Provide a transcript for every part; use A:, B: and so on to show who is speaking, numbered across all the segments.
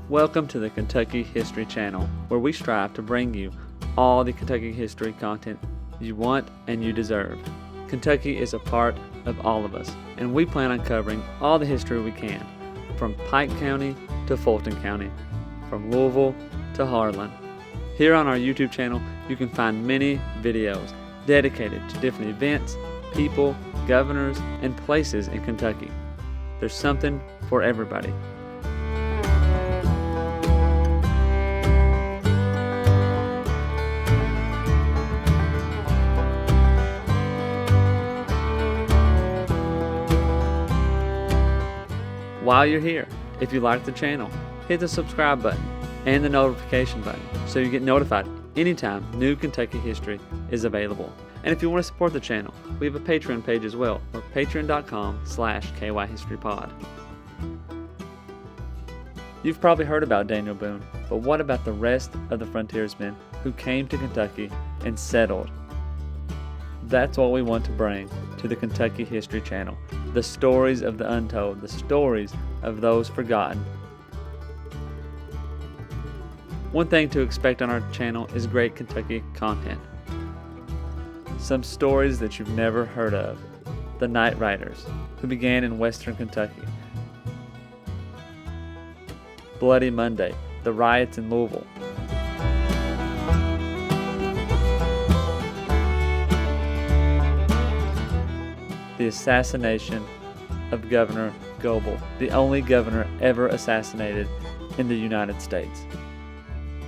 A: Welcome to the Kentucky History Channel, where we strive to bring you all the Kentucky history content you want and you deserve. Kentucky is a part of all of us, and we plan on covering all the history we can, from Pike County to Fulton County, from Louisville to Harlan. Here on our YouTube channel, you can find many videos dedicated to different events, people, governors, and places in Kentucky. There's something for everybody. While you're here, if you like the channel, hit the subscribe button and the notification button so you get notified anytime new Kentucky history is available. And if you want to support the channel, we have a Patreon page as well, or patreon.com/kyhistorypod. You've probably heard about Daniel Boone, but what about the rest of the frontiersmen who came to Kentucky and settled? That's what we want to bring to the Kentucky History Channel. The stories of the untold, the stories of those forgotten. One thing to expect on our channel is great Kentucky content. Some stories that you've never heard of. The Night Riders, who began in western Kentucky. Bloody Monday, the riots in Louisville. The assassination of Governor Goebel, the only governor ever assassinated in the United States.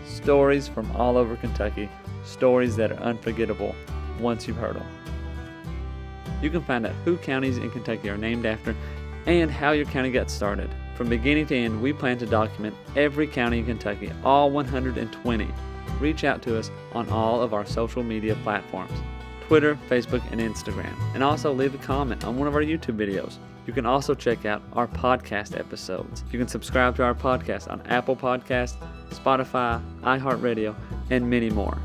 A: Stories from all over Kentucky, stories that are unforgettable once you've heard them. You can find out who counties in Kentucky are named after and how your county got started. From beginning to end, we plan to document every county in Kentucky, all 120. Reach out to us on all of our social media platforms. Twitter, Facebook, and Instagram. And also leave a comment on one of our YouTube videos. You can also check out our podcast episodes. You can subscribe to our podcast on Apple Podcasts, Spotify, iHeartRadio, and many more.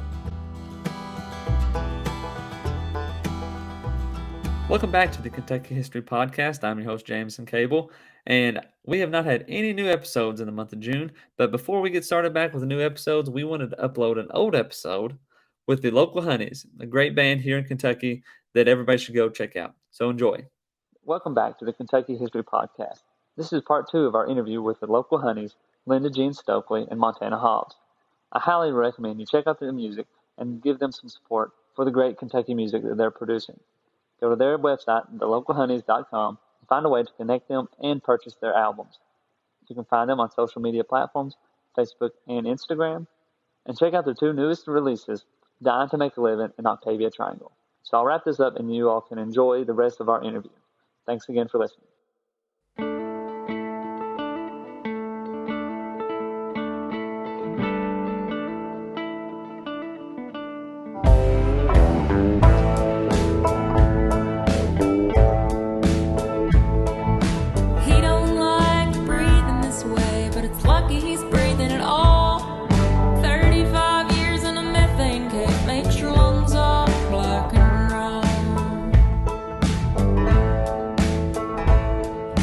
A: Welcome back to the Kentucky History Podcast. I'm your host, Jameson Cable, and we have not had any new episodes in the month of June, but before we get started back with the new episodes, we wanted to upload an old episode with the Local Honeys, a great band here in Kentucky that everybody should go check out. So enjoy. Welcome back to the Kentucky History Podcast. This is part 2 of our interview with the Local Honeys, Linda Jean Stokely and Montana Hobbs. I highly recommend you check out their music and give them some support for the great Kentucky music that they're producing. Go to their website, thelocalhoneys.com, and find a way to connect them and purchase their albums. You can find them on social media platforms, Facebook and Instagram, and check out their 2 newest releases, Dying to Make a Living and Octavia Triangle. So I'll wrap this up and you all can enjoy the rest of our interview. Thanks again for listening.
B: He don't like breathing this way, but it's lucky he's breathing at all. 35 years in a methane cave makes your lungs all black and raw.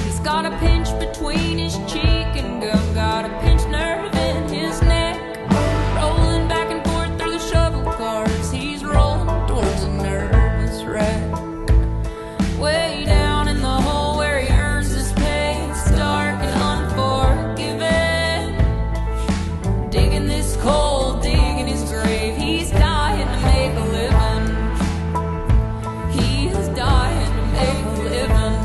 B: He's got a pinch between his cheek and got a pinched nerve in his neck. Rolling back and forth through the shovel cars, he's rolling towards a nervous wreck. Way down in the hole where he earns his pay, it's dark and unforgiving. Digging this coal, digging his grave, he's dying to make a living. He is dying to make a living.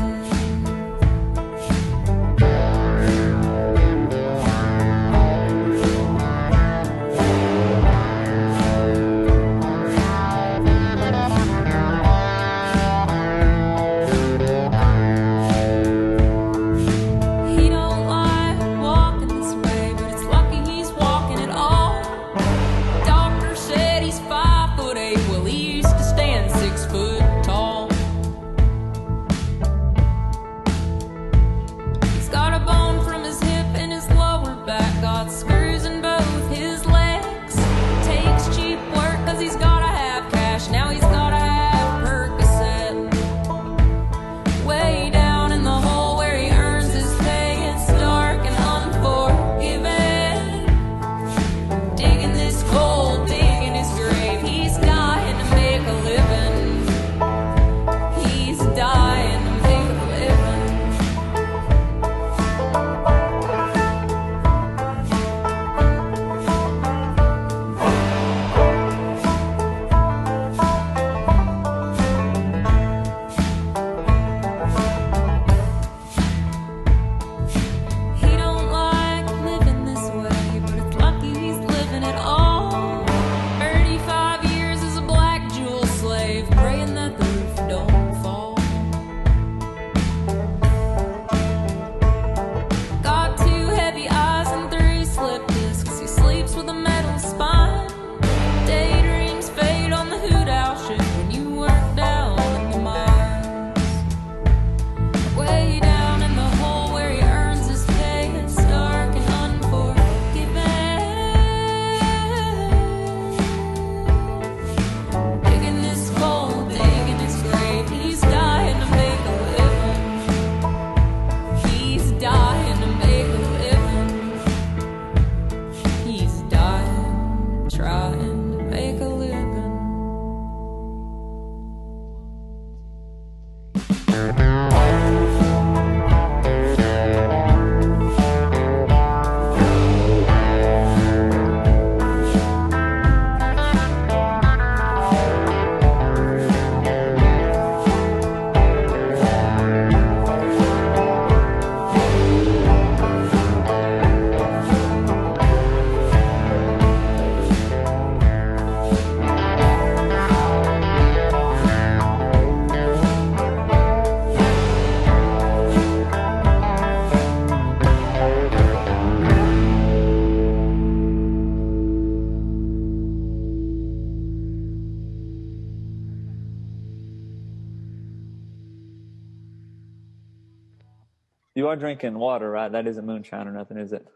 A: You are drinking water, right? That isn't moonshine or nothing, is it?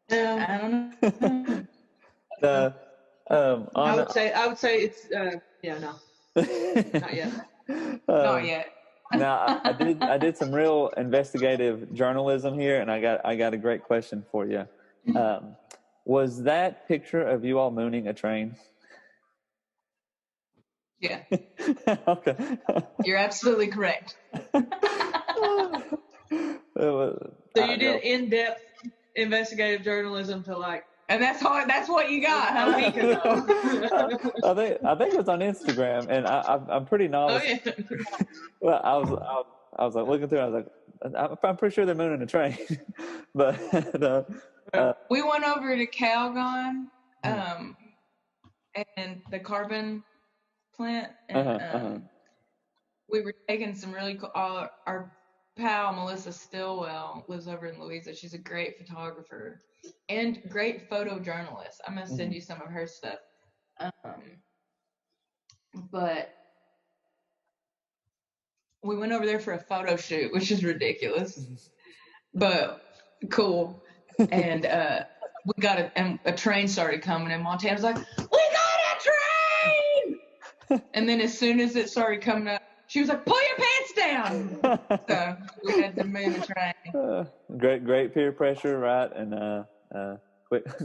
C: No,
B: I don't know.
A: The
C: I
A: on
C: would say it's yeah, no, not yet.
B: Not yet.
A: Now I did some real investigative journalism here, and I got a great question for you. Was that picture of you all mooning a train?
B: Yeah,
A: Okay.
B: you're absolutely correct.
C: So you did in-depth investigative journalism to like
B: And that's what you got,
C: a
B: huh?
C: week ago.
A: I think it was on Instagram, and I'm pretty
C: Oh
A: novice.
C: yeah.
A: Well, I was like looking through. I was like, I'm pretty sure they're mooning a train, but
B: We went over to Calgon, and the carbon plant, and we were taking some really cool. Our pal Melissa Stillwell lives over in Louisa. She's a great photographer and great photojournalist. I'm gonna send you some of her stuff. But we went over there for a photo shoot, which is ridiculous, but cool. And we got a train started coming, and Montana's like, "We got a train!" And then as soon as it started coming up, she was like, "Pull your pants down!" So we had to move the train.
A: great peer pressure, right? And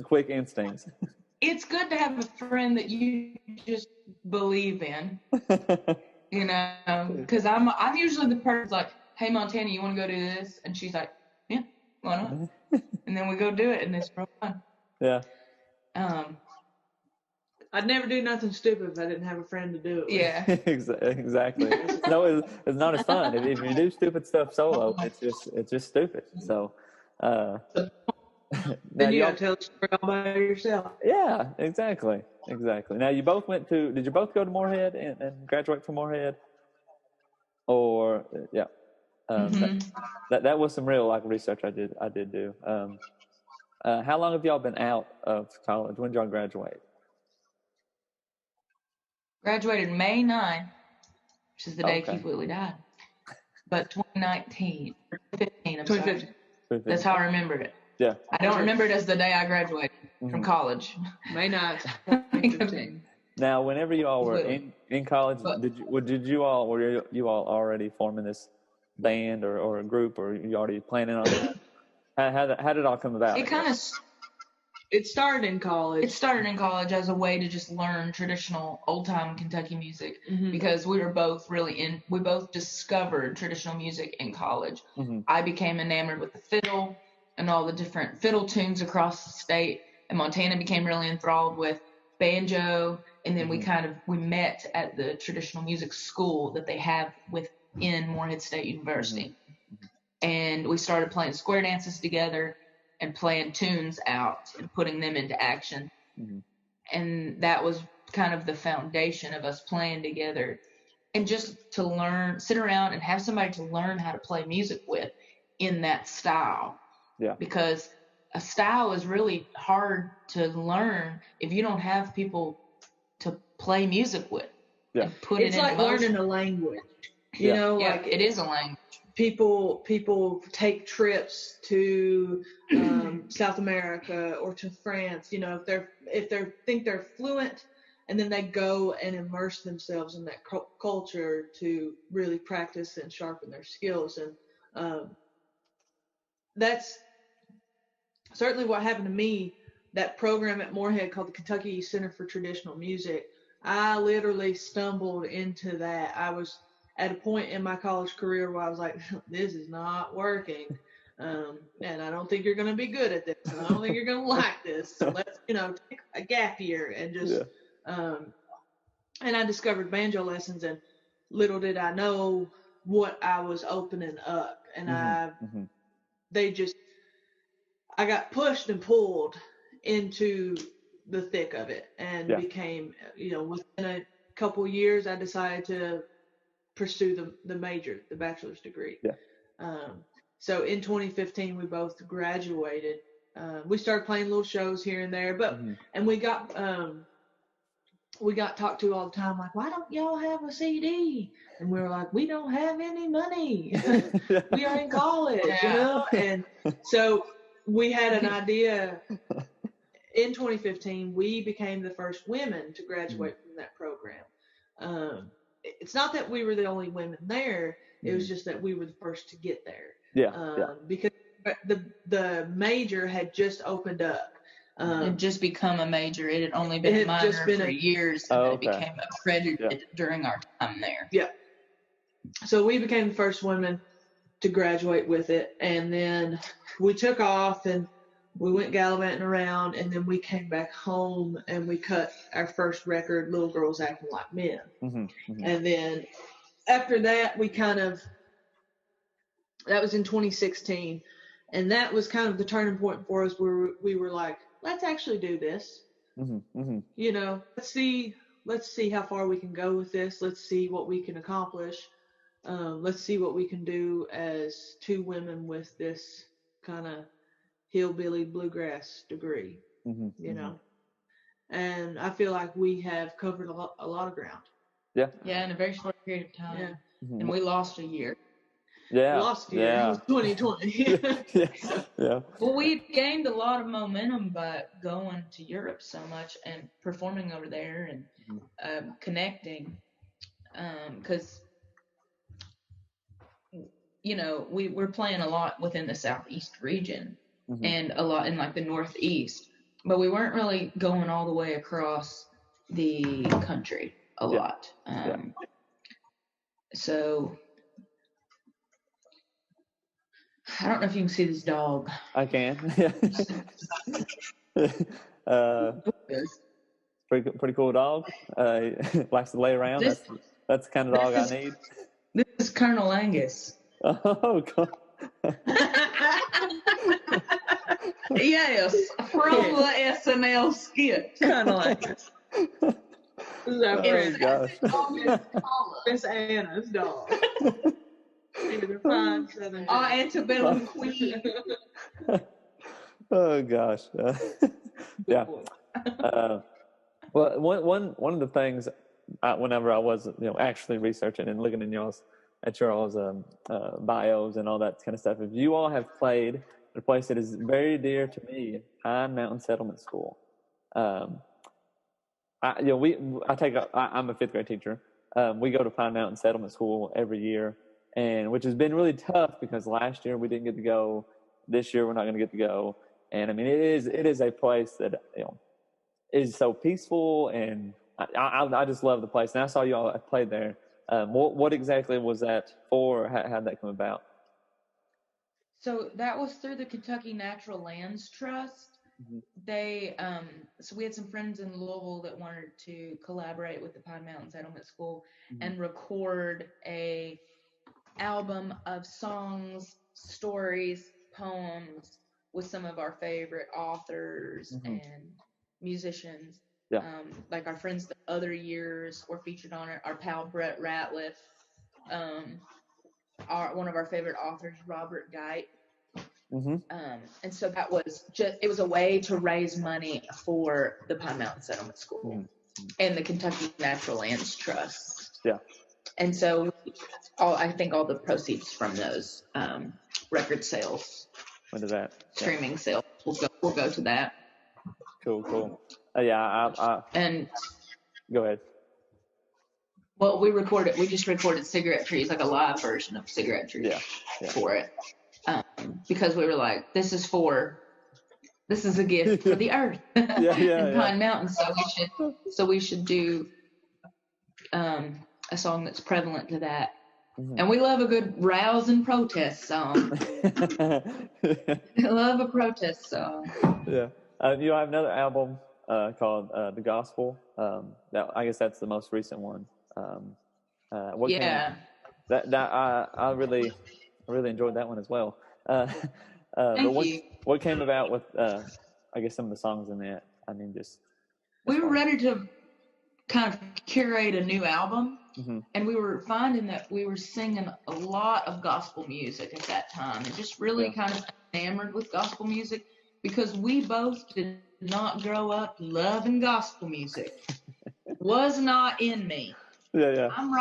A: quick instincts.
B: It's good to have a friend that you just believe in, you know, because I'm usually the person like, "Hey Montana, you want to go do this?" And she's like, "Yeah, why not?" And then we go do it, and it's real fun.
A: Yeah.
C: I'd never do nothing stupid if I didn't have a friend to do it with.
B: Yeah.
A: Exactly. No, it's not as fun. If you do stupid stuff solo, it's just stupid. So
C: Then you gotta tell the story all by yourself.
A: Yeah, exactly. Now you both did you both go to Moorhead and graduate from Moorhead? Or yeah. That was some real like research I did do. How long have y'all been out of college? When did y'all graduate?
B: Graduated May 9th, which is the day
A: Okay.
B: Keith Whitley died. But 2015, I'm sorry.
C: 2015.
B: That's how I remember it.
A: Yeah.
B: I don't remember it as the day I graduated from college.
C: May 9th, 2015.
A: Now, whenever you all were
B: Completely.
A: in college,
B: But-
A: were you all already forming this band or a group, or you already planning on that? How did it all come about?
C: It started in college.
B: It started in college as a way to just learn traditional old-time Kentucky music because we both discovered traditional music in college. I became enamored with the fiddle and all the different fiddle tunes across the state, and Montana became really enthralled with banjo, and then we met at the traditional music school that they have within Moorhead State University. And we started playing square dances together and playing tunes out and putting them into action. And that was kind of the foundation of us playing together. And just to sit around and have somebody to learn how to play music with in that style.
A: Yeah.
B: Because a style is really hard to learn if you don't have people to play music with.
A: Yeah.
B: And put
C: It's
B: it
C: like
B: into motion.
C: learning a language. You know,
B: Yeah,
C: like
B: it is a language.
C: people take trips to South America or to France, you know, if they think they're fluent, and then they go and immerse themselves in that culture to really practice and sharpen their skills. And that's certainly what happened to me. That program at Moorhead called the Kentucky Center for Traditional Music, I literally stumbled into that. I was at a point in my college career where I was like, this is not working. And I don't think you're going to be good at this. And I don't think you're going to like this. So let's, take a gap year and just, and I discovered banjo lessons, and little did I know what I was opening up. And I got pushed and pulled into the thick of it and became, within a couple years, I decided to pursue the major, the bachelor's degree. So in 2015, we both graduated. We started playing little shows here and there, and we got we got talked to all the time, like, why don't y'all have a CD? And we were like, we don't have any money. We are in college, you know? And so we had an idea. In 2015, we became the first women to graduate from that program. It's not that we were the only women there. It was just that we were the first to get there. Because the major had just opened up.
D: It had just become a major. It had only been a minor for years, and it became accredited during our time there.
C: Yeah. So we became the first women to graduate with it, and then we took off and we went gallivanting around, and then we came back home and we cut our first record, Little Girls Acting Like Men. And then after that, that was in 2016, and that was kind of the turning point for us, where we were like, let's actually do this. You know, let's see how far we can go with this. Let's see what we can accomplish. Let's see what we can do as two women with this kind of hillbilly bluegrass degree, you know. And I feel like we have covered a lot of ground.
D: Yeah, in a very short period of time. And we lost a year.
C: Lost a year. It was 2020.
D: Well, we gained a lot of momentum by going to Europe so much and performing over there and connecting, because you know, we're playing a lot within the Southeast region and a lot in like the Northeast, but we weren't really going all the way across the country a lot. So I don't know if you can see this dog.
A: I can. Pretty cool dog. Likes to lay around. That's the kind of dog I need.
D: This is Colonel Angus.
A: Oh, God.
D: Yes, from the SNL skit. Colonel Angus.
C: This is our friend.
A: Gosh.
C: Miss Anna's dog.
D: Antebellum Queen.
A: Oh gosh. Well, one of the things whenever I was actually researching and looking in y'all's bios and all that kind of stuff, if you all have played at a place that is very dear to me, Pine Mountain Settlement School. I'm a fifth grade teacher. We go to Pine Mountain Settlement School every year, and which has been really tough because last year we didn't get to go. This year we're not going to get to go. And I mean, it is a place that is so peaceful, and I just love the place. And I saw you all played there. What exactly was that for? How did that come about?
D: So that was through the Kentucky Natural Lands Trust. They so we had some friends in Louisville that wanted to collaborate with the Pine Mountain Settlement School and record a album of songs, stories, poems with some of our favorite authors and musicians. Like our friends the other years were featured on it. Our pal Brett Ratliff, one of our favorite authors, Robert Geit. And so that was it was a way to raise money for the Pine Mountain Settlement School and the Kentucky Natural Lands Trust. And so I think all the proceeds from those record sales, streaming sales, will go to that.
A: Cool.
D: And
A: go ahead.
D: Well, we just recorded Cigarette Trees, like a live version of Cigarette Trees for it. Because we were like, this is a gift for the earth in Pine Mountain, so we should do a song that's prevalent to that. And we love a good rousing protest song. I love a protest song.
A: You have another album called The Gospel. I guess that's the most recent one. I really enjoyed that one as well. What came about with I guess some of the songs in that? I mean,
D: we were ready to kind of curate a new album, and we were finding that we were singing a lot of gospel music at that time, and just really kind of enamored with gospel music because we both did not grow up loving gospel music. was not in me.
A: Yeah.
D: I'm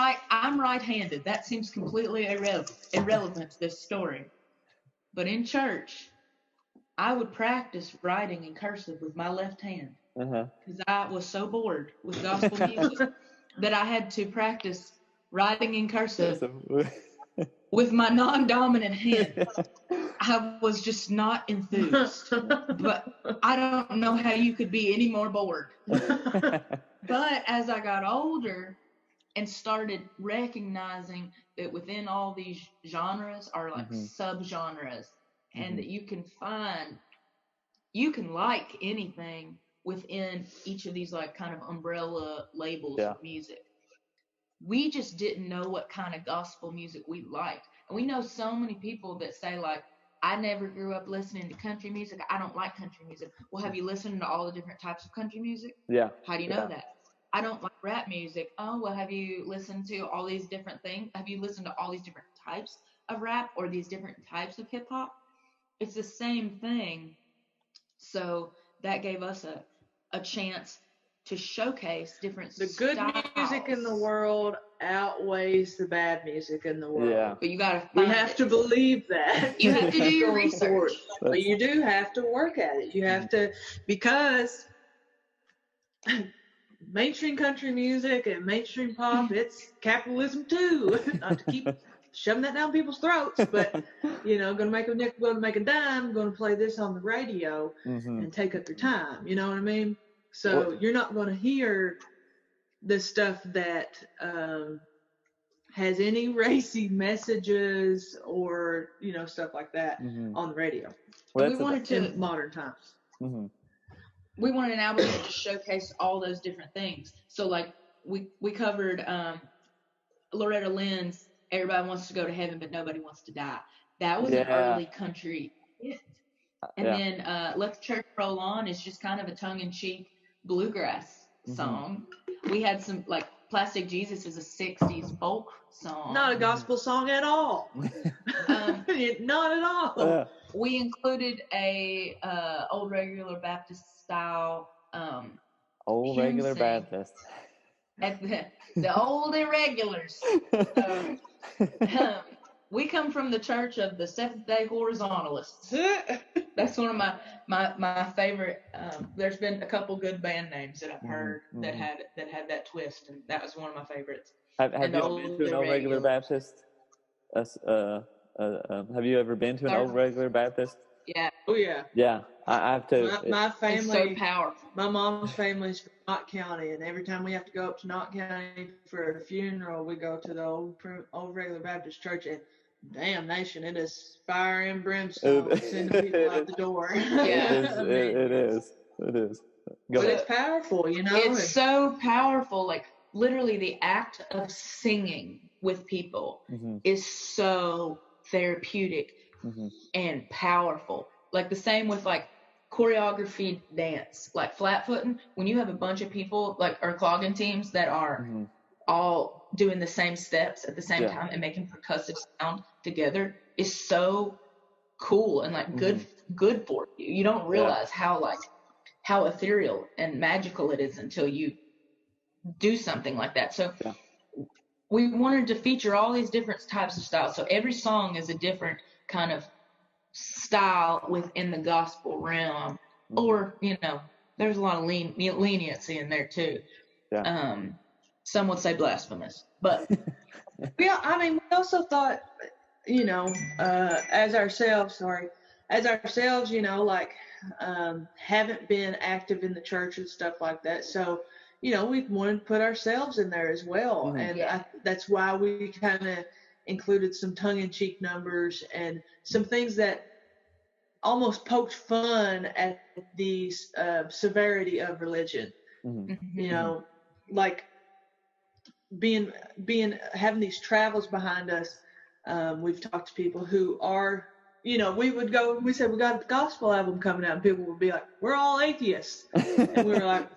D: right-handed. That seems completely irrelevant to this story. But in church, I would practice writing in cursive with my left hand because I was so bored with gospel music that I had to practice writing in cursive with my non-dominant hand. I was just not enthused. But I don't know how you could be any more bored. But as I got older and started recognizing that within all these genres are like subgenres, and that you can like anything within each of these like kind of umbrella labels of music. We just didn't know what kind of gospel music we liked. And we know so many people that say like, I never grew up listening to country music. I don't like country music. Well, have you listened to all the different types of country music?
A: Yeah.
D: How do you know that? I don't like rap music. Oh, well, have you listened to all these different things? Have you listened to all these different types of rap or these different types of hip hop? It's the same thing. So that gave us a chance to showcase different
C: The good music in the world outweighs the bad music in the world.
A: Yeah.
D: But you gotta
C: We have to believe that.
D: You have to do your
C: Going
D: research.
C: forward. But you do have to work at it. You have to, because mainstream country music and mainstream pop, it's capitalism too. Not to keep shoving that down people's throats, but gonna make a nickel, gonna make a dime, gonna play this on the radio and take up your time. You know what I mean? So you're not gonna hear the stuff that has any racy messages or stuff like that on the radio.
A: Well,
D: we wanted to
C: in modern times.
D: We wanted an album that just showcased all those different things. So like we covered Loretta Lynn's "Everybody Wants to Go to Heaven, but Nobody Wants to Die." That was an early country hit. And then "Let the Church Roll On" is just kind of a tongue-in-cheek bluegrass song. We had some like "Plastic Jesus" is a '60s folk song.
C: Not a gospel song at all. Not at all.
D: We included a old regular Baptist style
A: old
D: hymn
A: regular
D: sing
A: Baptist.
D: At the old irregulars. We come from the Church of the Seventh-day Horizontalists. That's one of my favorite. There's been a couple good band names that I've heard that had that twist, and that was one of my favorites.
A: Have you been to an old regular Baptist? Have you ever been to an old regular Baptist?
D: Yeah.
C: Oh yeah.
A: Yeah, I have to.
C: My family.
D: It's so powerful.
C: My mom's family's from Knott County, and every time we have to go up to Knott County for a funeral, we go to the old regular Baptist church, and damnation, it is fire and brimstone sending people out the door.
D: Yeah.
A: It is.
C: But it's powerful,
D: It's so powerful. Like literally, the act of singing with people is so therapeutic and powerful. Like the same with like choreography dance, like flat footing. When you have a bunch of people like or clogging teams that are all doing the same steps at the same time and making percussive sound together is so cool and like good for you. You don't realize how ethereal and magical it is until you do something like that. So we wanted to feature all these different types of styles. So every song is a different kind of style within the gospel realm, or there's a lot of leniency in there too. Some would say blasphemous, but
C: we also thought, as ourselves, haven't been active in the church and stuff like that. So, we wanted to put ourselves in there as well. And that's why we kind of included some tongue-in-cheek numbers and some things that almost poked fun at the severity of religion. Like having these travels behind us. We've talked to people who are, we said we got a gospel album coming out, and people would be like, we're all atheists. And we were like,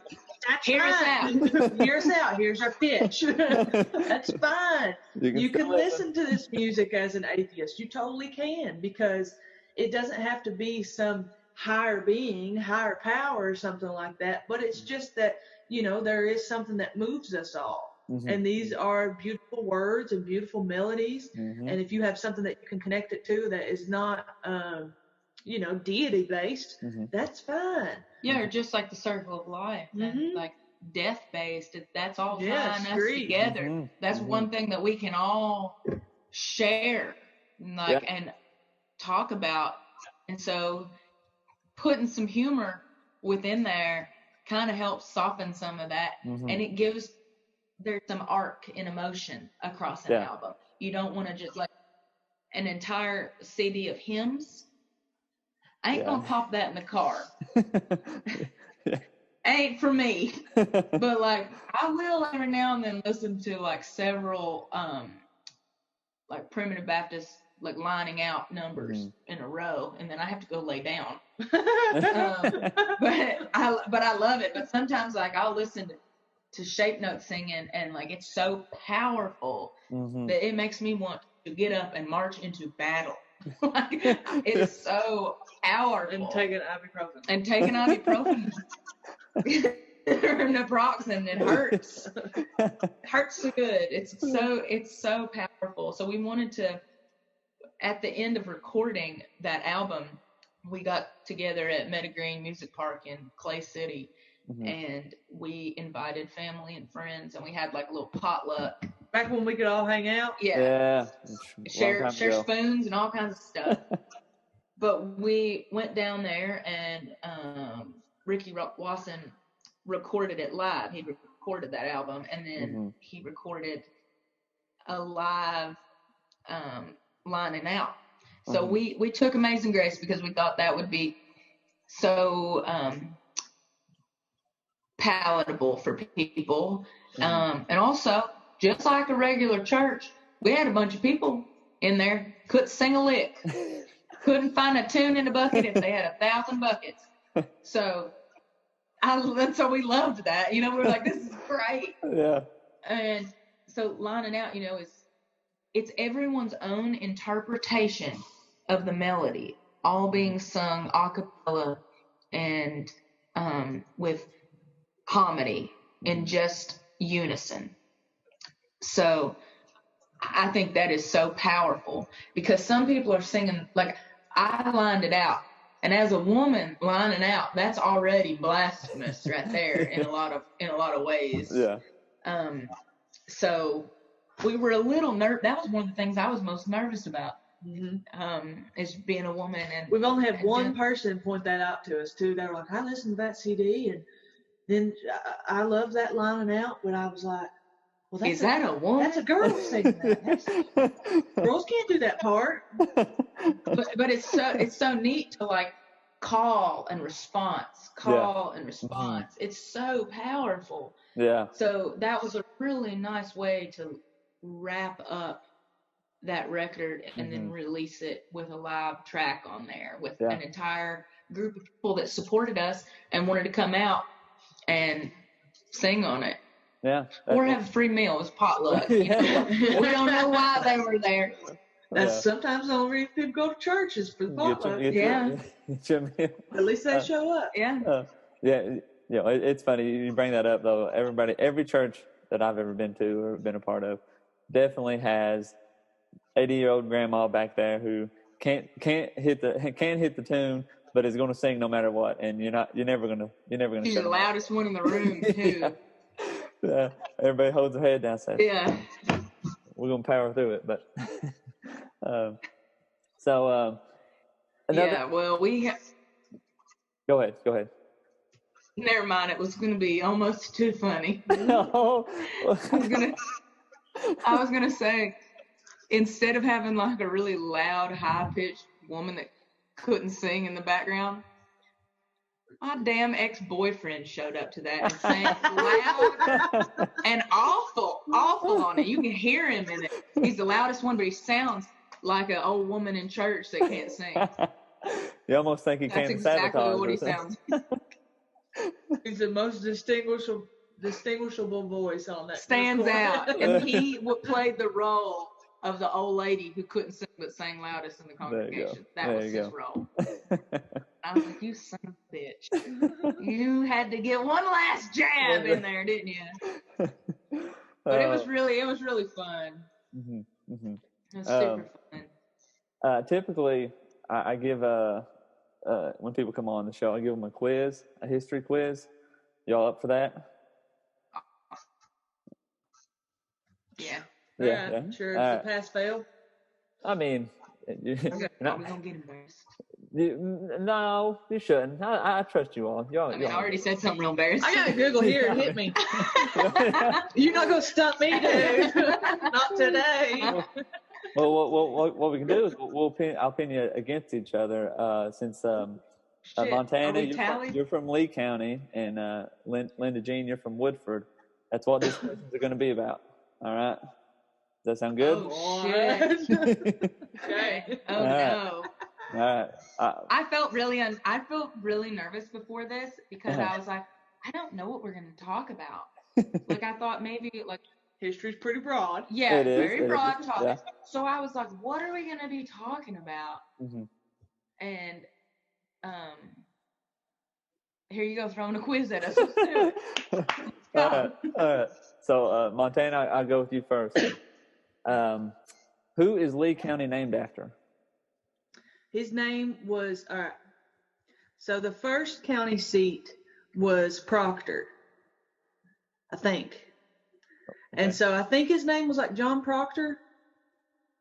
C: that's
D: Hear us
C: fine. Hear us out. Here's our pitch. That's fine. You can listen to this music as an atheist. You totally can, because it doesn't have to be some higher being, higher power or something like that. But it's just that there is something that moves us all.
A: Mhm.
C: And these are beautiful words and beautiful melodies.
A: Mhm.
C: And if you have something that you can connect it to that is not, deity based,
A: Mhm.
C: that's fine.
D: Yeah, or just like the circle of life, and
C: Mhm.
D: like death based. That's all
C: Yes,
D: tying us
C: grief.
D: together.
A: Mhm.
D: That's
A: Mhm.
D: one thing that we can all share, and talk about. And so, putting some humor within there kind of helps soften some of that,
A: Mhm.
D: and it gives there's some arc in emotion across an
A: Yeah.
D: album. You don't want to just like an entire CD of hymns. I ain't
A: Yeah.
D: gonna pop that in the car.
A: Yeah.
D: Ain't for me. But like I will every now and then listen to like several like primitive Baptist like lining out numbers in a row, and then I have to go lay down. But I love it. But sometimes like I'll listen to Shape Note singing, and like it's so powerful
A: Mhm.
D: that it makes me want to get up and march into battle. Like it is so powerful.
C: And taking ibuprofen.
D: And taking ibuprofen or naproxen, it hurts. Hurts so good. It's so powerful. So we wanted to, at the end of recording that album, we got together at Meadowgreen Music Park in Clay City, and we invited family and friends, and we had like a little potluck.
C: Back when we could all hang out.
A: Yeah.
D: Share spoons and all kinds of stuff. But we went down there, and Ricky Wasson recorded it live. He recorded that album, and then he recorded a live lining out. So we took Amazing Grace because we thought that would be so palatable for people. And also, just like a regular church, we had a bunch of people in there, couldn't sing a lick. Couldn't find a tune in a bucket if they had 1,000 buckets. So we loved that. We were like, this is great.
A: Yeah.
D: And so lining out, it's everyone's own interpretation of the melody, all being sung a cappella and with harmony in just unison. So I think that is so powerful, because some people are singing, like I lined it out, and as a woman lining out, that's already blasphemous right there in a lot of ways.
A: Yeah.
D: So we were a little nervous. That was one of the things I was most nervous about. Is being a woman, and
C: we've only had one person point that out to us too. They were like, I listened to that CD, and then I love that lining out, but I was like, well,
D: is that a woman?
C: That's a girl singing that. Girls can't do that part.
D: But it's so neat to like call and response. It's so powerful.
A: Yeah.
D: So that was a really nice way to wrap up that record and then release it with a live track on there with an entire group of people that supported us and wanted to come out and sing on it.
A: Yeah.
D: Or have a free meal. It was potluck. We don't know why they were there.
C: That's sometimes the only reason people go to church is for the potluck.
A: Get your meal.
C: At least they show up.
D: Yeah.
A: It's funny you bring that up though. Every church that I've ever been to or been a part of definitely has 80-year-old grandma back there who can't hit the tune, but is going to sing no matter what, and you're never gonna.
D: She's the loudest one in the room too.
A: Yeah, everybody holds their head down. Says,
D: yeah,
A: we're gonna power through it. But Go ahead.
D: Never mind. It was gonna be almost too funny.
A: No.
D: I was gonna say, instead of having like a really loud, high-pitched woman that couldn't sing in the background, my damn ex-boyfriend showed up to that and sang loud and awful on it. You can hear him in it. He's the loudest one, but he sounds like an old woman in church that can't sing.
A: You almost think he can't sabotage.
D: That's exactly what he sounds.
C: He's the most distinguishable voice on that.
D: Stands out, and he played the role of the old lady who couldn't sing but sang loudest in the congregation. That was his role. I was like, you son of bitch. You had to get one last jab in there, didn't you? But it was really fun.
A: Mhm, mhm.
D: It was super fun.
A: Typically, I give when people come on the show, I give them a quiz, a history quiz. Y'all up for that?
D: Yeah.
A: Yeah.
C: Sure.
A: All
C: It's
A: right.
C: a pass fail.
A: I mean,
D: We're
A: not,
D: gonna get embarrassed.
A: no, you shouldn't. I trust you all. Y'all.
D: I mean, I already said something real embarrassing.
C: I got Google here. Hit me. You're not gonna stump me, dude. Not today.
A: Well, what we can do is I'll pin you against each other since
D: Shit,
A: Montana,
D: are we tallied?
A: you're from Lee County, and Linda Jean, you're from Woodford. That's what these questions are going to be about. All right? Does that sound good?
D: Oh, shit.
C: Okay.
D: Oh,
A: All right.
D: no.
A: All right.
D: I felt really nervous before this because I was like, I don't know what we're going to talk about. Like, I thought maybe, like,
C: History's pretty broad.
D: yeah,
A: It is,
D: very
A: it
D: broad
A: is,
D: topic.
A: yeah.
D: So I was like, what are we going to be talking about?
A: Mm-hmm.
D: And here you go, throwing a quiz at us. Let's do it.
A: All right. So, Montana, I'll go with you first. Who is Lee County named after?
C: His name was all right. So the first county seat was Proctor, I think. And so I think his name was like John Proctor.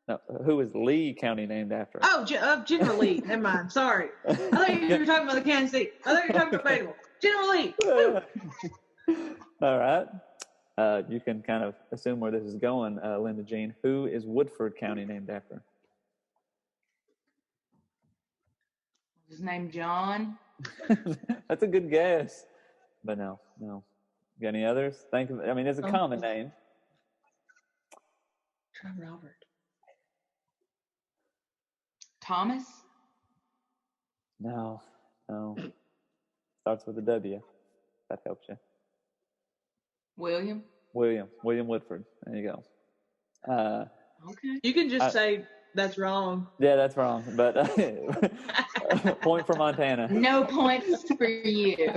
A: No, who is Lee County named after?
C: Oh, General Lee. Never mind. Sorry. I thought you were talking about the county seat. I thought you were talking about Bagel. General Lee. Woo.
A: All right. You can kind of assume where this is going, Linda Jean. Who is Woodford County named after?
D: His name John.
A: That's a good guess. But no. Got any others? It's a common name.
C: Try Robert.
D: Thomas.
A: No. Starts with a W. That helps you.
D: William.
A: William Woodford. There you go.
D: Okay.
C: You can just say that's wrong.
A: Yeah, that's wrong. But point for Montana.
D: No points for you.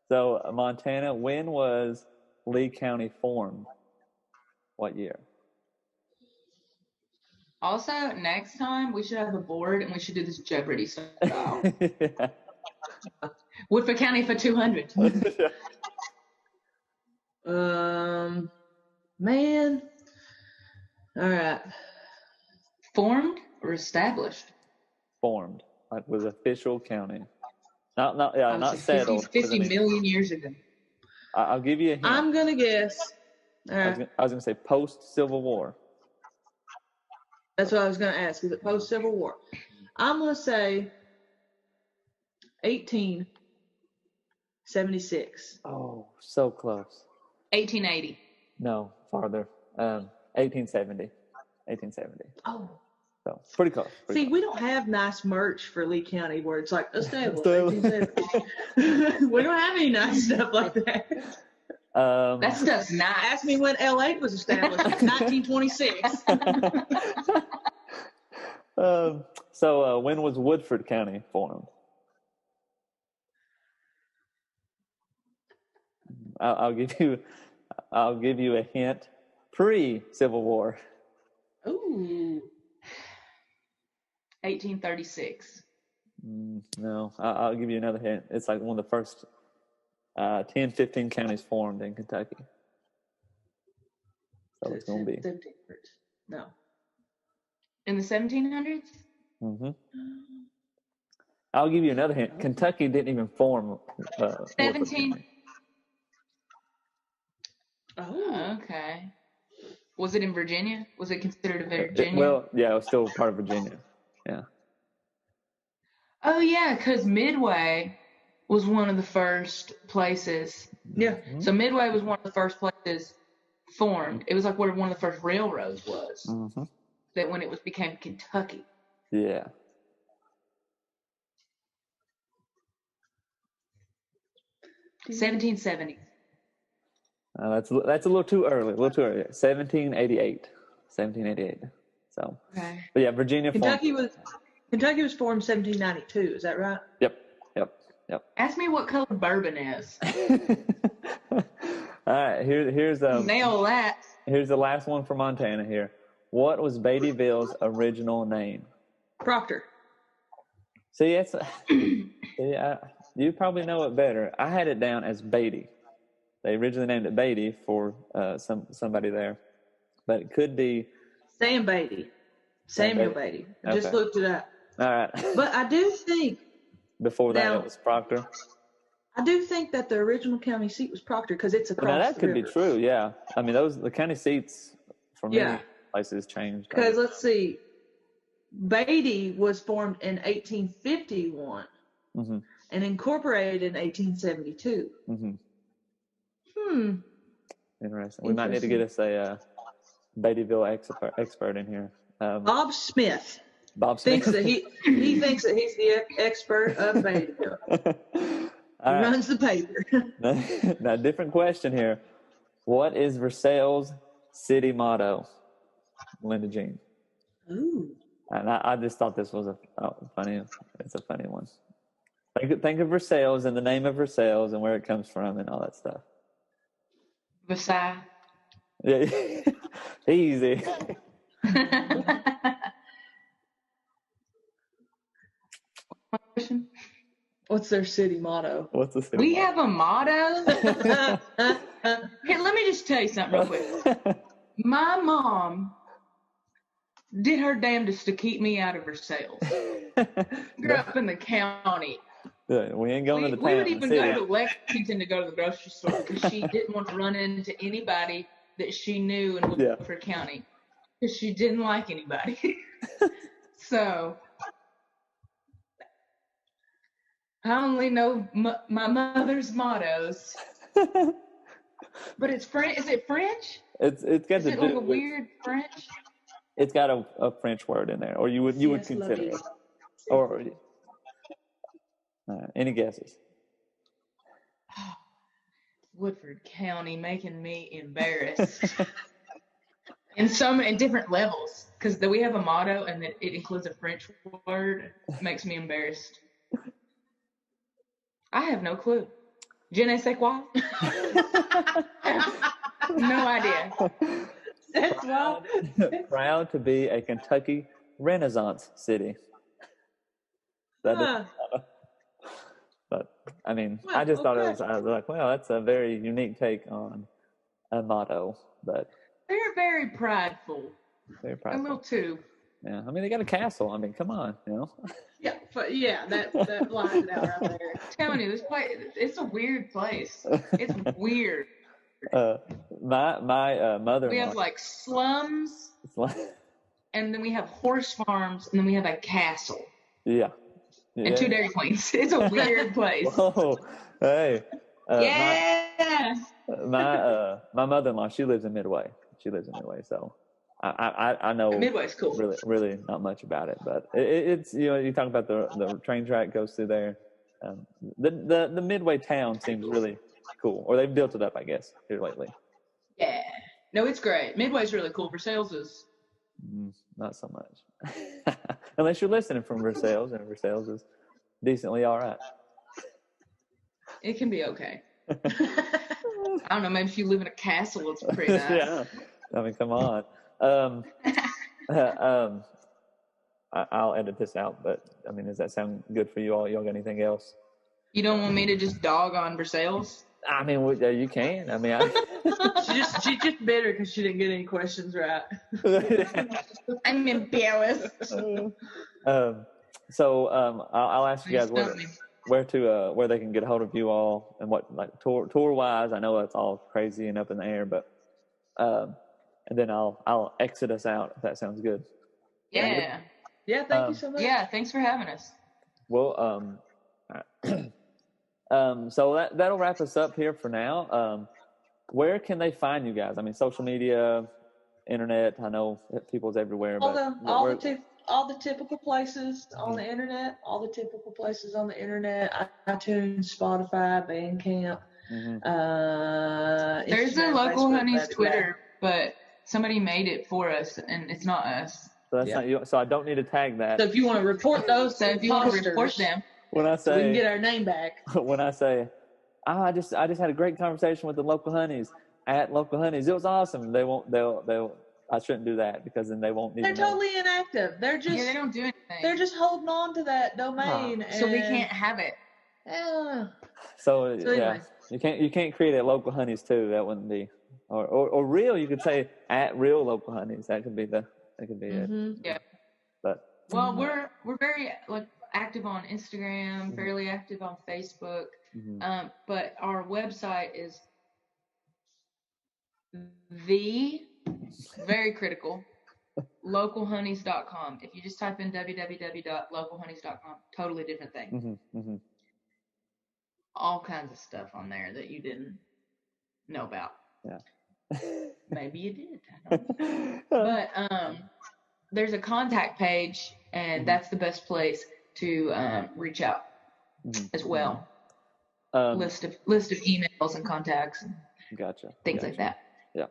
A: So, Montana, when was Lee County formed? What year?
D: Also, next time we should have a board and we should do this Jeopardy style.
A: Yeah.
D: Woodford County for 200.
C: Man. All right.
D: Formed or established?
A: Formed, like was official county. Not
D: Obviously,
A: settled.
D: 50 million years ago.
A: I'll give you a hint.
C: I'm gonna guess. All right.
A: I was gonna say post Civil War.
C: That's what I was gonna ask. Is it post Civil War? I'm gonna say 1876.
A: Oh, so close.
D: 1880.
A: No, farther. 1870. 1870.
C: Oh.
A: So pretty close.
C: See, we don't have nice merch for Lee County where it's like established.
A: Established.
C: 1870. We don't have any nice stuff like that.
D: That stuff's nice.
C: Ask me when LA was established. 1926.
A: So when was Woodford County formed? I'll give you a hint. Pre-Civil War.
C: Ooh.
D: 1836.
A: No, I'll give you another hint. It's like one of the first 10, 15 counties formed in Kentucky. So it's going to be.
C: No.
D: In the 1700s?
A: Mm-hmm. I'll give you another hint. Kentucky didn't even form.
D: 17.
C: Oh.
D: Okay. Was it in Virginia? Was it considered a Virginia?
A: Well, yeah, it was still part of Virginia. Yeah.
D: Oh, yeah, because Midway was one of the first places.
C: Yeah.
D: So Midway was one of the first places formed. It was like what one of the first railroads was.
A: Mm-hmm.
D: That when it became Kentucky.
A: Yeah.
D: $1770.
A: That's a little too early. 1788. 1788. So.
D: Okay.
A: But yeah, Virginia.
C: Kentucky was Kentucky was formed 1792. Is that right?
A: Yep.
D: Ask me what color bourbon is.
A: All right, here's
D: Nail that.
A: here's the last one for Montana here. What was Beattyville's original name?
C: Proctor.
A: See, you probably know it better. I had it down as Beatty. They originally named it Beatty for somebody there, but it could be
C: Sam Beatty. Samuel Beatty. I just
A: Okay.
C: looked it up.
A: all right.
C: But I do think
A: Before that,
C: Now-
A: it was Proctor.
C: that the original county seat was Proctor because it's across
A: Now that
C: the
A: could
C: river.
A: be true. Yeah, I mean the county seats for many
C: Yeah.
A: places changed.
C: Because let's see, Beatty was formed in 1851
A: Mm-hmm,
C: and incorporated in 1872.
A: mm-hmm. Interesting. We might need to get us a Beattyville expert in here.
C: Bob Smith
A: Bob Smith.
C: thinks that he thinks that he's the expert of Beattyville. He
A: All right.
C: runs the paper.
A: Now, different question here. What is Versailles' city motto? Linda Jean.
C: Ooh.
A: And I just thought this was funny. It's a funny one. Think of Versailles and the name of Versailles and where it comes from and all that stuff.
D: Versailles.
A: Yeah, easy.
C: What's their city motto?
A: What's the city?
D: We
A: motto?
D: have a motto. Here, let me just tell you something real quick. My mom did her damnedest to keep me out of Versailles. Grew up in the county.
A: Yeah, we ain't going to the town.
D: We would even
A: city.
D: go to Lexington to go to the grocery store because she didn't want to run into anybody that she knew in Woodford County because she didn't like anybody. So I only know my mother's mottos. But it's French. Is it French?
A: It's got
D: Is
A: to
D: it
A: do
D: like a
A: with-
D: weird French?
A: It's got a French word in there, or you would
C: Yes,
A: consider
C: lovely.
A: it. Or any guesses?
D: Woodford County making me embarrassed in different levels because we have a motto and that it includes a French word makes me embarrassed. I have no clue. Je ne sais quoi. No idea.
C: That's wild.
A: Proud to be a Kentucky Renaissance city. That is- but I mean, I just thought it was. I was like, well, that's a very unique take on a motto, but
D: They're very prideful.
A: very
D: A
A: proud.
D: little too.
A: Yeah, I mean, they got a castle. I mean, come on, you know.
C: That lines it out right there.
D: I'm telling you, this place, it's a weird place. It's weird.
A: My mother.
D: We have like slums, and then we have horse farms, and then we have a castle
A: yeah.
D: and 2 Dairy Queens. It's a weird place.
A: Whoa, hey.
D: Yeah.
A: My mother-in-law, she lives in Midway. So I know
D: Midway's cool.
A: really not much about it, but it's you talk about the train track goes through there. The Midway town seems really cool, or they've built it up, I guess, here lately.
D: Yeah. No, it's great. Midway's really cool. Versailles is.
A: Not so much, unless you're listening from Versailles, and Versailles is decently all right.
D: It can be okay. I don't know. Maybe if you live in a castle, it's pretty nice.
A: Yeah, I mean, come on. I'll edit this out, but I mean, does that sound good for you all? Y'all got anything else?
D: You don't want me to just dog on Versailles?
A: I mean, you can. I mean,
C: She's just bitter because she didn't get any questions right.
D: I'm embarrassed.
A: I'll ask you guys
D: You stumped me.
A: where they can get a hold of you all and what, like, tour wise. I know it's all crazy and up in the air, but and then I'll exit us out if that sounds good.
D: Yeah.
C: Yeah, thank you so much.
D: Yeah. Thanks for having us.
A: Well, so that'll wrap us up here for now. Where can they find you guys? I mean, social media, internet. I know people's everywhere, but
C: All the typical places on the internet. All the typical places on the internet. iTunes, Spotify, Bandcamp.
D: There's a
C: Instagram,
D: local
C: Facebook,
D: Honey's
C: blah, blah,
D: Twitter, but somebody made it for us, and it's not us.
A: So that's
C: Yeah.
A: not you. So I don't need to tag that.
C: So if you want to report those,
D: So if you want to report them,
A: When I
C: so we can
A: say
C: get our name back.
A: when I say, I just had a great conversation with the local honeys at local honeys. It was awesome. They'll. I shouldn't do that because then they won't need
C: They're
A: to know.
C: totally inactive. They're just
D: yeah, they don't do anything.
C: they're just holding on to that domain.
D: so we
C: and-
D: can't have it.
C: Yeah.
A: So
C: So
A: yeah,
C: anyway.
A: you can't create a local honeys too. That wouldn't be or real. You could say at real local honeys. That could be it.
C: Mhm.
D: Yeah.
A: But
D: Well, we're very like active on Instagram, fairly active on Facebook, but our website is very critical localhoneys.com. If you just type in www.localhoneys.com, totally different thing. All kinds of stuff on there that you didn't know about.
A: Yeah.
D: Maybe you did. I don't know. But there's a contact page, and that's the best place to reach out as well. List of emails and contacts and
A: Gotcha.
D: things like that.
A: Yeah.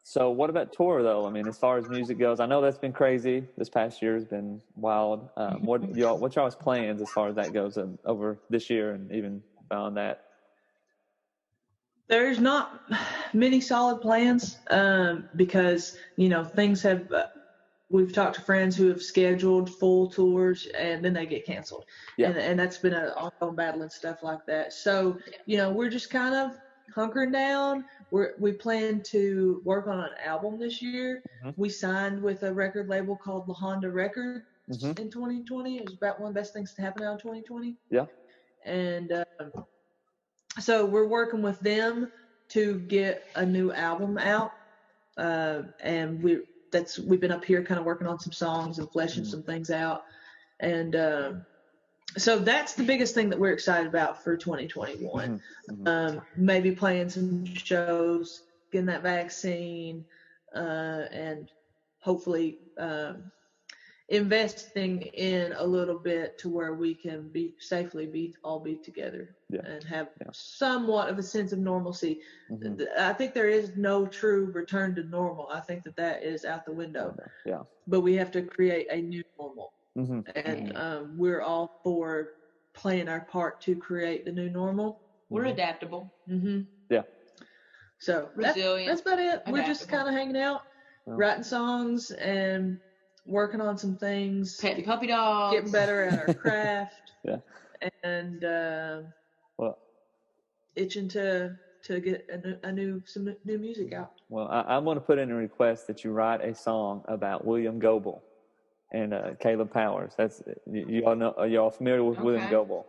A: So what about tour though? I mean, as far as music goes, I know that's been crazy. This past year has been wild. What y'all's plans as far as that goes over this year and even beyond that?
C: There's not many solid plans because things have. We've talked to friends who have scheduled full tours and then they get canceled, and that's been an ongoing battle and stuff like that. So we're just kind of hunkering down. We plan to work on an album this year. We signed with a record label called La Honda Records in 2020. It was about one of the best things to happen out in 2020.
A: Yeah.
C: And so we're working with them to get a new album out. And we've been up here kind of working on some songs and fleshing some things out. And so that's the biggest thing that we're excited about for 2021. Maybe playing some shows, getting that vaccine, and hopefully investing in a little bit to where we can safely all be together and have somewhat of a sense of normalcy. I think there is no true return to normal. I think that is out the window.
A: Yeah.
C: But we have to create a new normal. And we're all for playing our part to create the new normal.
D: We're adaptable.
A: Yeah.
C: So
D: Resilient.
C: that's about it. We're just
D: Adaptable.
C: kind of hanging out, writing songs and working on some things,
D: Petting puppy dogs.
C: getting better at our craft. And
A: Well,
C: itching to get some new music out.
A: Well, I'm going to put in a request that you write a song about William Goebel and Caleb Powers. That's you all know. Are y'all familiar with William Goebel?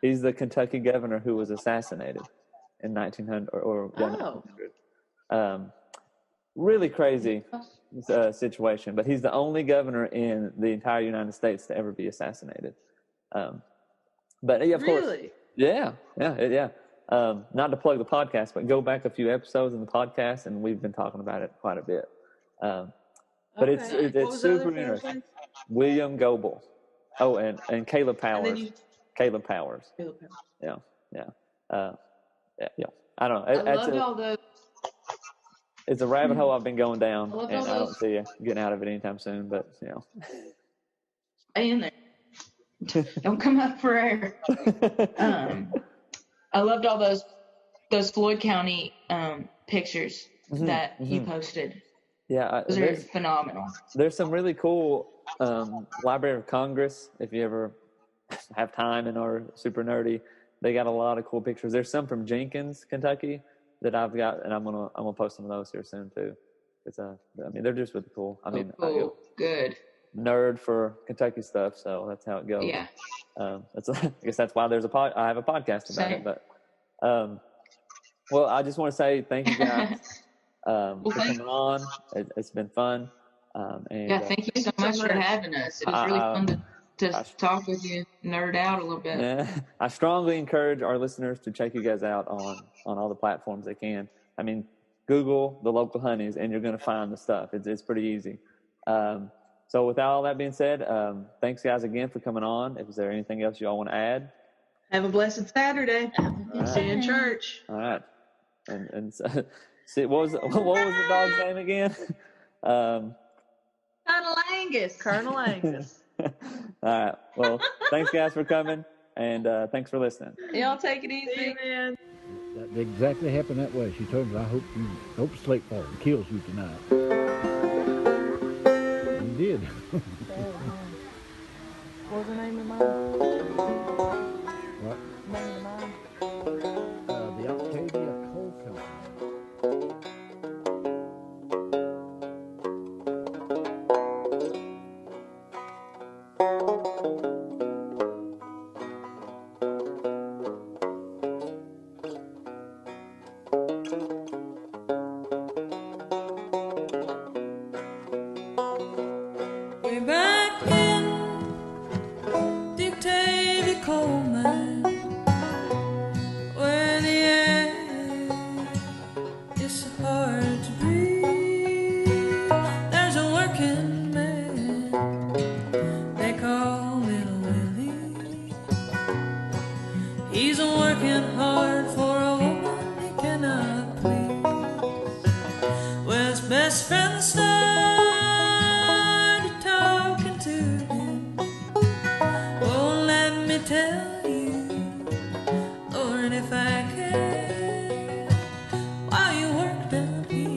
A: He's the Kentucky governor who was assassinated in 1900 or 1900. Really crazy situation, but he's the only governor in the entire United States to ever be assassinated. But yeah, of course, yeah. Not to plug the podcast, but go back a few episodes in the podcast, and we've been talking about it quite a bit. But it's super interesting. William Goebel. Oh, and Caleb Powers. Caleb Powers. Yeah. I don't know.
D: I loved all those.
A: It's a rabbit hole I've been going down, and I don't see you getting out of it anytime soon. But
D: Stay in there. Don't come up for air. I loved all those Floyd County pictures that he posted.
A: Yeah,
D: those are phenomenal.
A: There's some really cool Library of Congress. If you ever have time and are super nerdy, they got a lot of cool pictures. There's some from Jenkins, Kentucky, that I've got, and I'm gonna post some of those here soon too. It's they're just really cool.
D: Cool. Good.
A: Nerd for Kentucky stuff, so that's how it goes.
D: Yeah.
A: I guess that's why I have a podcast about it. But well, I just want to say thank you guys for coming on. It's been fun.
D: Thank you so much for having us. It was really fun to talk with you, nerd out a little bit.
A: Yeah, I strongly encourage our listeners to check you guys out on all the platforms they can. I mean, Google the local honeys, and you're going to find the stuff. It's pretty easy. So with all that being said, thanks guys again for coming on. Is there anything else you all want to add?
C: Have a blessed Saturday. See you in church.
A: All right. And so, see, what was the dog's name again?
C: Colonel Angus.
E: Colonel Angus.
A: All right. Well, thanks guys for coming, and thanks for listening.
D: Y'all take it
C: See
D: easy.
C: you, man.
F: That exactly happened that way. She told me, I hope sleep falls and kills you tonight. And he did.
E: What was the name of mine?
F: What?
E: Name of mine?
F: The Octavia Coal Company.
B: Way back in the Octavia coal mine, where the air is so hard to breathe, there's a working man they call Little Willie. He's working hard for a woman he cannot please. Well, his best friend started talking to him. Oh, let me tell you, Lord, if I can, while you work down here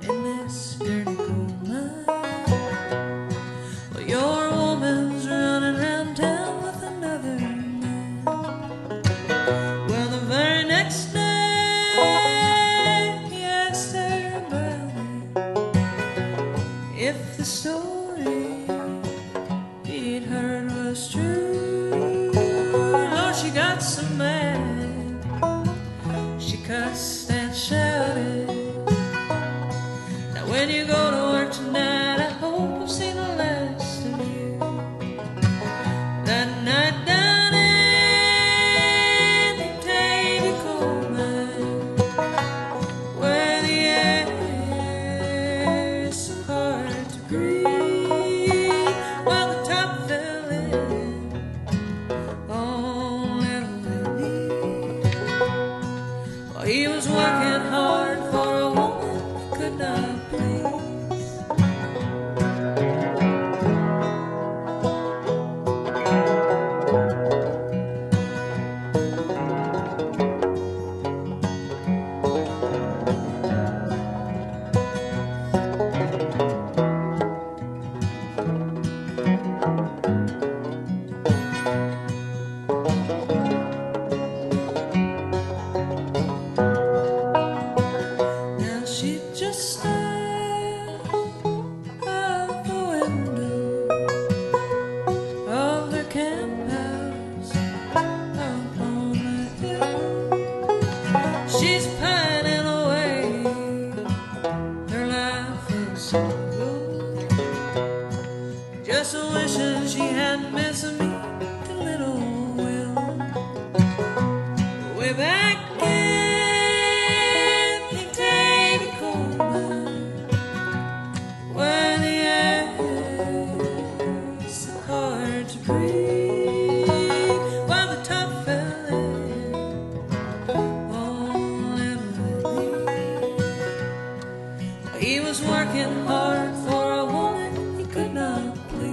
B: in this dirty coal mine, well, your woman's running around town with another man. Well, the very next day, he asked her brother if the story he'd heard was true. Lord, she got so mad, she cussed and shouted. Now when you go to work tonight, I hope I've seen the last of you. That night down in the Octavia coal mine, where the air is so hard to breathe, while the top fell in on Little Willie. Well, he was working hard for a woman he could not please. Now she just stared out the window of their camp house up on the hill. She's pining away, her life looks so good, just wishing she hadn't missed me to little Will. Way back in the Octavia coal mine, where the air is so hard to breathe, while the top fell in on Little Willie. He was working hard for a woman he could not please.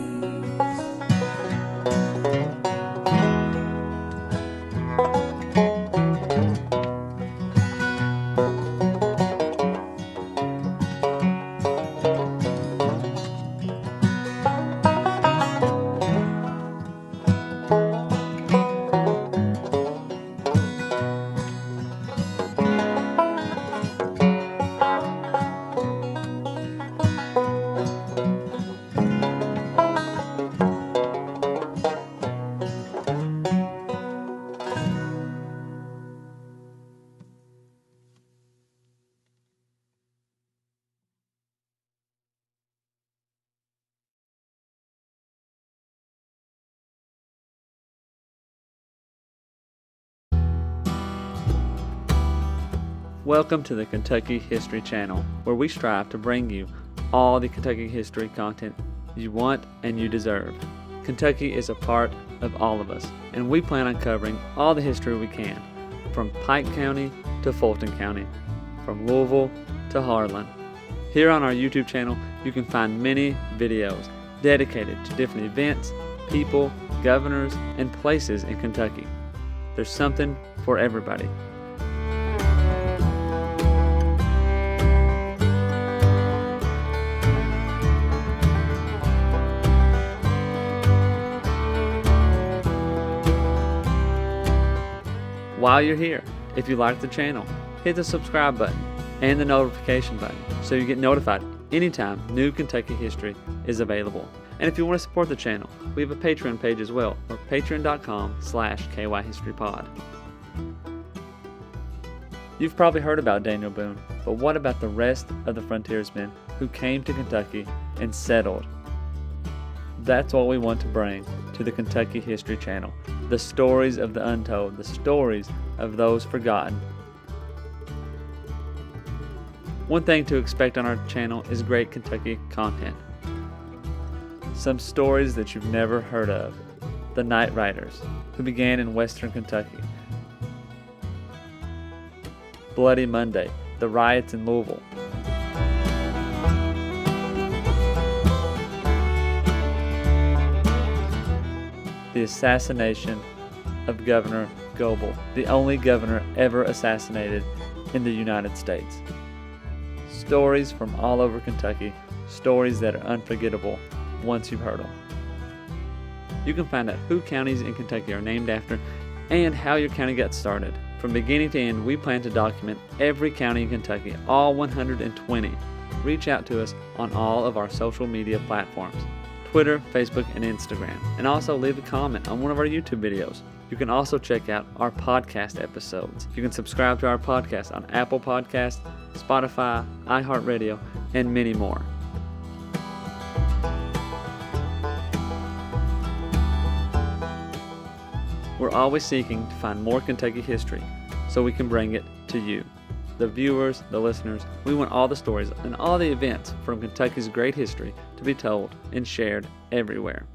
A: Welcome to the Kentucky History Channel, where we strive to bring you all the Kentucky history content you want and you deserve. Kentucky is a part of all of us, and we plan on covering all the history we can, from Pike County to Fulton County, from Louisville to Harlan. Here on our YouTube channel, you can find many videos dedicated to different events, people, governors, and places in Kentucky. There's something for everybody. While you're here, if you like the channel, hit the subscribe button and the notification button so you get notified anytime new Kentucky history is available. And if you want to support the channel, we have a Patreon page as well, or patreon.com/kyhistorypod. You've probably heard about Daniel Boone, but what about the rest of the frontiersmen who came to Kentucky and settled? That's what we want to bring to the Kentucky History Channel. The stories of the untold, the stories of those forgotten. One thing to expect on our channel is great Kentucky content. Some stories that you've never heard of. The Night Riders, who began in western Kentucky. Bloody Monday, the riots in Louisville. The assassination of Governor Goebel, the only governor ever assassinated in the United States. Stories from all over Kentucky, stories that are unforgettable once you've heard them. You can find out who counties in Kentucky are named after and how your county got started. From beginning to end, we plan to document every county in Kentucky, all 120. Reach out to us on all of our social media platforms, Twitter, Facebook, and Instagram, and also leave a comment on one of our YouTube videos. You can also check out our podcast episodes. You can subscribe to our podcast on Apple Podcasts, Spotify, iHeartRadio, and many more. We're always seeking to find more Kentucky history so we can bring it to you, the viewers, the listeners. We want all the stories and all the events from Kentucky's great history to be told and shared everywhere.